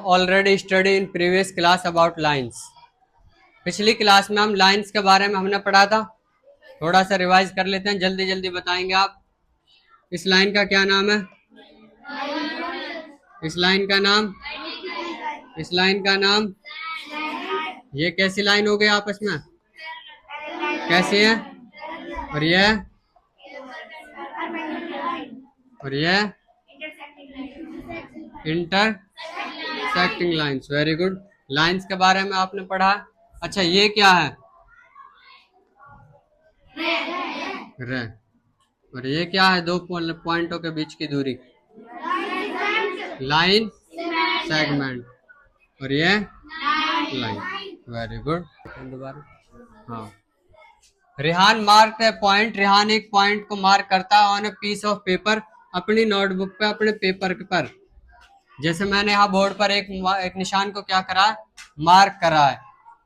Already study in previous class about lines. पिछली class में हम लाइन्स के बारे में हमने पढ़ा था। थोड़ा सा रिवाइज कर लेते हैं, जल्दी जल्दी बताएंगे आप। इस लाइन का क्या नाम है? इस लाइन का नाम, इस लाइन का नाम, ये कैसी लाइन हो गई आपस में? कैसी है? और ये, और ये intersecting lines. Very good. Lines के बारे में आपने पढ़ा। अच्छा, ये क्या है? रे। और ये क्या है? दो पॉइंटों के बीच की दूरी, लाइन सेगमेंट। और ये लाइन। Very good. दोबारा, हाँ। Rihan mark a point. Rihan एक पॉइंट को मार्क करता है on a piece of paper, अपनी नोटबुक पे, अपने पेपर पर। जैसे मैंने यहाँ बोर्ड पर एक निशान को क्या करा है? मार्क करा है।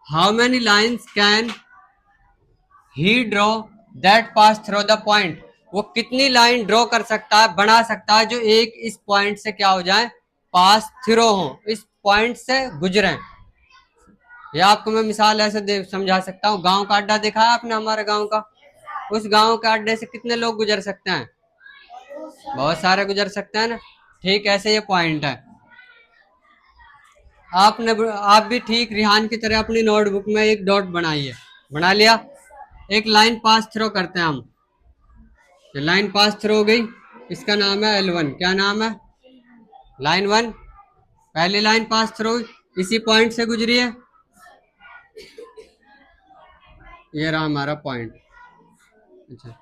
How many lines can he draw that pass through the point? वो कितनी लाइन ड्रॉ कर सकता है, बना सकता है, जो एक इस पॉइंट से क्या हो जाए? पास थ्रू हो, इस पॉइंट से गुजरे। ये आपको मैं मिसाल ऐसे समझा सकता हूँ। गांव का अड्डा देखा है आपने, हमारे गांव का? उस गांव के अड्डे से कितने लोग गुजर सकते हैं? बहुत सारे गुजर सकते हैं ना। ठीक ऐसे ये पॉइंट है। आप भी ठीक रिहान की तरह अपनी नोटबुक में एक डॉट बनाइए। बना लिया? एक लाइन पास थ्रो करते हैं हम। ये लाइन पास थ्रो हो गई, इसका नाम है L1। क्या नाम है? लाइन 1। पहली लाइन पास थ्रो इसी पॉइंट से गुजरी है। ये रहा हमारा पॉइंट। अच्छा,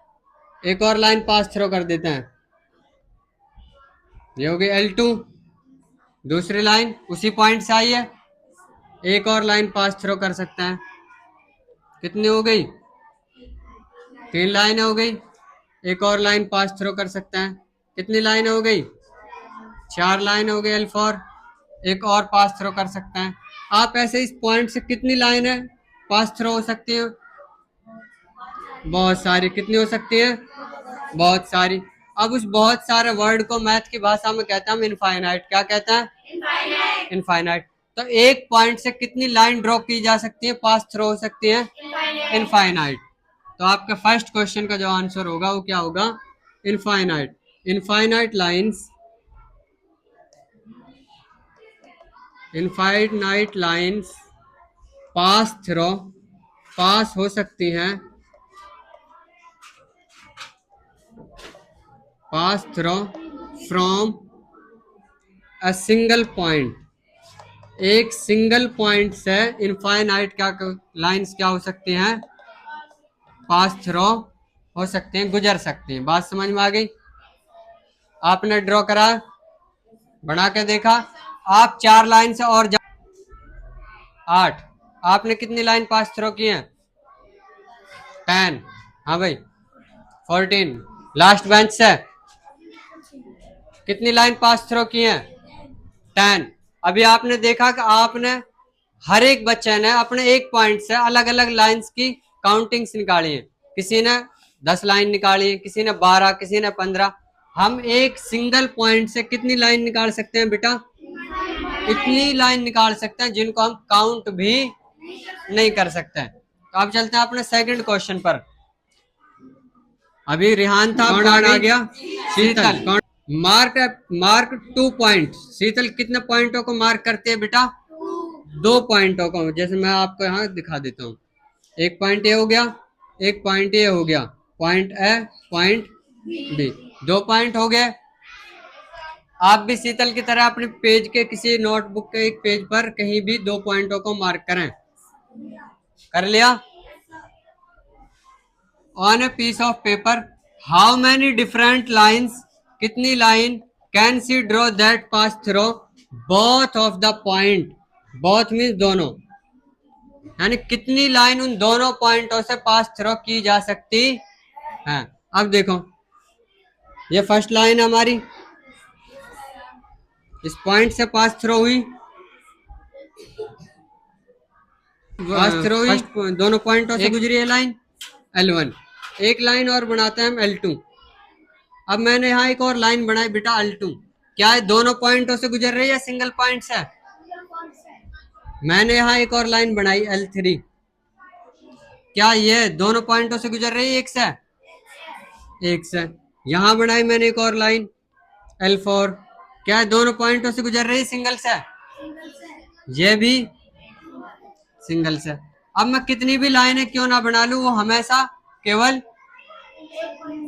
एक और लाइन पास थ्रो कर देते हैं। ये हो गई L2। दूसरी लाइन उसी पॉइंट से आई है, एक और लाइन पास थ्रो कर सकते हैं। कितनी हो गई? 3 लाइन हो गई। एक और लाइन पास थ्रो कर सकते हैं। कितनी लाइन हो गई? 4 लाइन हो गई L4। एक और पास थ्रो कर सकते हैं। आप ऐसे इस पॉइंट से कितनी लाइन है पास थ्रो हो सकती है? बहुत सारी। कितनी हो सकती है? बहुत सारी। अब उस बहुत सारे वर्ड को मैथ की भाषा में कहते हैं हम इनफाइनाइट। क्या कहते हैं? इनफाइनाइट। तो एक पॉइंट से कितनी लाइन ड्रॉ की जा सकती है, पास थ्रो हो सकती है? इनफाइनाइट। तो आपका फर्स्ट क्वेश्चन का जो आंसर होगा वो क्या होगा? Infinite. Infinite lines, infinite lines pass through, pass हो सकती हैं, pass through from a single point. एक सिंगल पॉइंट से इनफाइनाइट क्या लाइंस क्या हो सकती हैं? पास थ्रो हो सकती हैं, गुजर सकती हैं। बात समझ में आ गई? आपने ड्रॉ करा, बना के देखा। आप 4 लाइन से और 8। आपने कितनी लाइन पास थ्रो की है? 10। हाँ भाई 14। लास्ट बेंच से कितनी लाइन पास थ्रो की है? 10। अभी आपने देखा कि आपने हर एक बच्चे ने अपने एक पॉइंट से अलग अलग लाइंस की काउंटिंग्स निकाली है। किसी ने 10 लाइन निकाली, किसी ने 12, किसी ने 15। हम एक सिंगल पॉइंट से कितनी लाइन निकाल सकते हैं बेटा? इतनी लाइन निकाल सकते हैं जिनको हम काउंट भी नहीं कर सकते हैं। तो अब चलते हैं अपने सेकंड क्वेश्चन पर। अभी रिहान था, कौन आ गया? Sheetal. Mark mark 2 point. Sheetal कितने पॉइंटों को मार्क करते हैं बेटा? 2 पॉइंटों को। जैसे मैं आपको यहाँ दिखा देता हूँ। एक पॉइंट ए हो गया, एक पॉइंट ए हो गया, point A, point B. 2 point हो गए। आप भी शीतल की तरह अपने पेज के किसी नोटबुक के एक पेज पर कहीं भी 2 पॉइंटों को मार्क करें। कर लिया? On a piece of paper how many different lines, कितनी line can see draw that pass through both of the point? Both means दोनों, यानी कितनी लाइन उन दोनों पॉइंटों से पास थ्रो की जा सकती है। अब देखो, ये फर्स्ट लाइन हमारी इस पॉइंट से पास थ्रो हुई, पास थ्रो हुई, दोनों पॉइंटों से गुजरी है लाइन L1। एक लाइन और बनाते हैं हम L2। अब मैंने यहाँ एक और लाइन बनाई बेटा L2। क्या है? दोनों पॉइंटों से गुजर रही है, सिंगल पॉइंट से? मैंने यहाँ एक और लाइन बनाई L3, क्या ये दोनों पॉइंटों से गुजर रही है एक से? एक से। यहाँ बनाई मैंने एक और लाइन L4, क्या है दोनों पॉइंटों से गुजर रही है सिंगल से? ये भी सिंगल से। अब मैं कितनी भी लाइनें क्यों ना बना लूं, वो हमेशा केवल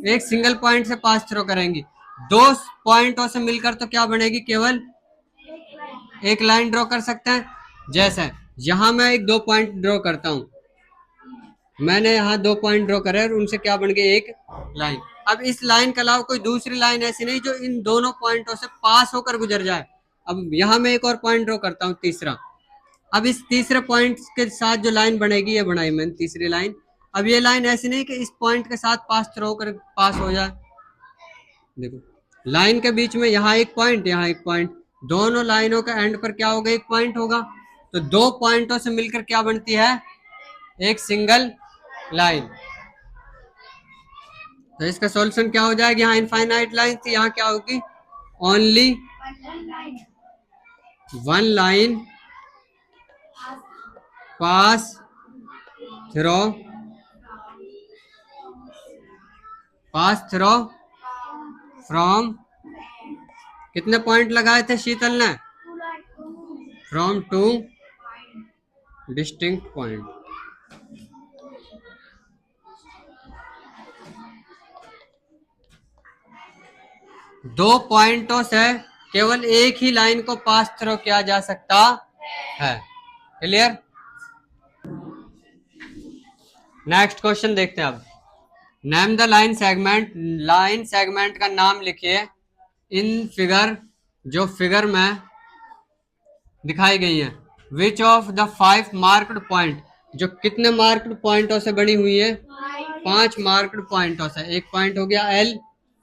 एक सिंगल पॉइंट से पास थ्रू करेंगी। दो पॉइंटों से मिलकर तो क्या बनेगी, केवल एक लाइन ड्रॉ कर सकते हैं। जैसे यहां मैं एक दो पॉइंट ड्रॉ करता हूं, मैंने यहाँ दो पॉइंट ड्रॉ करे और उनसे क्या बन गई, एक लाइन। अब इस लाइन के अलावा कोई दूसरी लाइन ऐसी नहीं जो इन दोनों पॉइंटों से पास होकर गुजर जाए। अब यहाँ मैं एक और पॉइंट ड्रॉ करता हूँ, तीसरा। अब इस तीसरे पॉइंट के साथ जो लाइन बनेगी, ये बनाई मैंने तीसरी लाइन। अब ये लाइन ऐसी नहीं कि इस पॉइंट के साथ पास थ्रू होकर पास हो जाए। देखो लाइन के बीच में यहाँ एक पॉइंट, यहाँ एक पॉइंट, दोनों लाइनों का एंड पर क्या होगा, एक पॉइंट होगा। तो दो पॉइंटों से मिलकर क्या बनती है, एक सिंगल लाइन। तो इसका सॉल्यूशन क्या हो जाएगा, यहाँ इनफाइनाइट लाइन थी, यहाँ क्या होगी, only one line pass through from, कितने पॉइंट लगाए थे शीतल ने, फ्रॉम टू डिस्टिंक्ट पॉइंट। दो पॉइंटों से केवल एक ही लाइन को पास थ्रू किया जा सकता है। क्लियर? नेक्स्ट क्वेश्चन देखते हैं अब। Name the line segment, line segment का नाम लिखिए इन फिगर, जो फिगर में दिखाई गई है। Which of the 5 marked point, जो कितने मार्क्ड पॉइंटों से बनी हुई है, 5 मार्क्ड पॉइंटों से। एक पॉइंट हो गया L,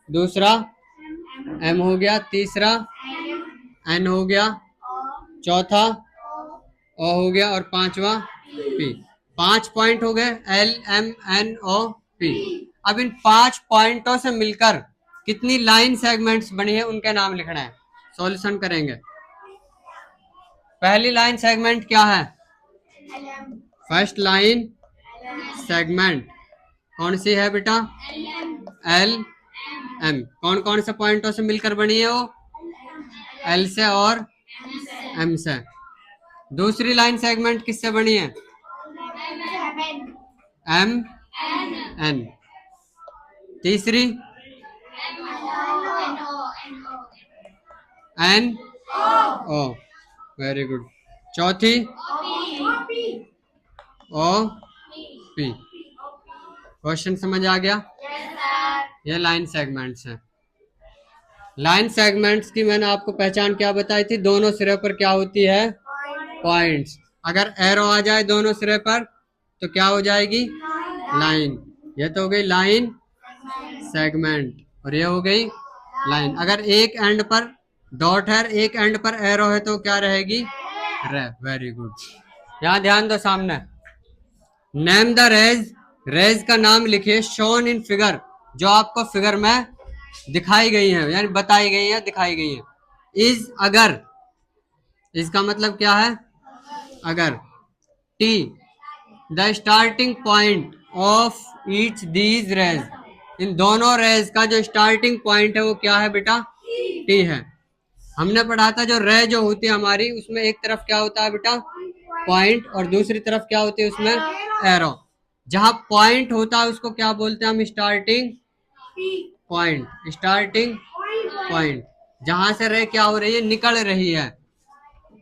दूसरा M हो गया, तीसरा N हो गया, चौथा O हो गया और पांचवा P। 5 पॉइंट हो गए L M N O P। अब इन 5 पॉइंटों से मिलकर कितनी लाइन सेगमेंट्स बनी है, उनके नाम लिखना है। सॉल्यूशन करेंगे। पहली लाइन सेगमेंट क्या है, फर्स्ट लाइन सेगमेंट कौन सी है बेटा, L M। कौन कौन से पॉइंटों से मिलकर बनी है वो, L से और M से। दूसरी लाइन सेगमेंट किससे बनी है, M N। तीसरी N O, वेरी गुड। चौथी O P। क्वेश्चन समझ आ गया? ये लाइन सेगमेंट्स हैं। लाइन सेगमेंट्स की मैंने आपको पहचान क्या बताई थी, दोनों सिरे पर क्या होती है, पॉइंट्स। अगर एरो आ जाए दोनों सिरे पर तो क्या हो जाएगी, लाइन। ये तो हो गई लाइन सेगमेंट और ये हो गई लाइन। अगर एक एंड पर डॉट है, एक एंड पर एरो है, तो क्या रहेगी, रे। Very good. यहाँ ध्यान दो सामने। नेम द रेज, रेज का नाम लिखिए शोन इन फिगर, जो आपको फिगर में दिखाई गई है, यानी बताई गई है, दिखाई गई है। इज, अगर, इसका मतलब क्या है, अगर टी the starting point of each these rays, इन दोनों रेज का जो स्टार्टिंग पॉइंट है वो क्या है बेटा, टी है। हमने पढ़ा था जो रे जो होती है हमारी, उसमें एक तरफ क्या होता है बेटा, पॉइंट, और दूसरी तरफ क्या होती है उसमें, एरो। जहां पॉइंट होता है उसको क्या बोलते हैं हम, स्टार्टिंग पॉइंट। स्टार्टिंग पॉइंट, जहां से रे क्या हो रही है, निकल रही है।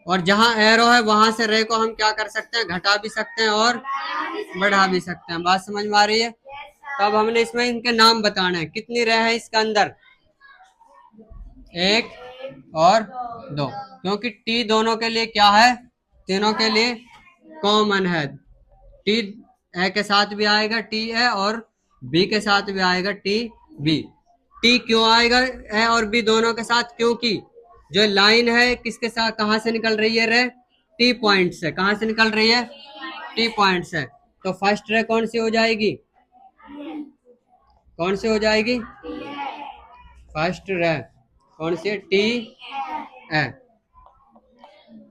और जहां एरो है वहां से रे को हम क्या कर सकते हैं, घटा भी सकते हैं और बढ़ा भी सकते हैं। बात समझ में आ रही है? तो अब हमने इसमें इनके नाम बताने हैं। कितनी रे है इसके अंदर, एक और दो, क्योंकि टी दोनों के लिए क्या है, तीनों के लिए कॉमन है। टी ए के साथ भी आएगा टी ए, और बी के साथ भी आएगा टी बी। टी क्यों आएगा ए और बी दोनों के साथ, क्योंकि जो लाइन है किसके साथ, कहां से निकल रही है रे, टी पॉइंट से। कहां से निकल रही है, टी पॉइंट से। तो फर्स्ट रे कौन सी हो जाएगी, कौन सी हो जाएगी, फर्स्ट रे कौन सी, टी ए।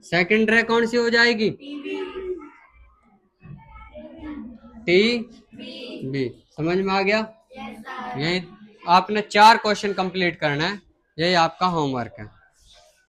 सेकंड रे कौन सी हो जाएगी? T B. समझ में आ गया? यही आपने 4 क्वेश्चन कंप्लीट करना है, यही आपका होमवर्क है।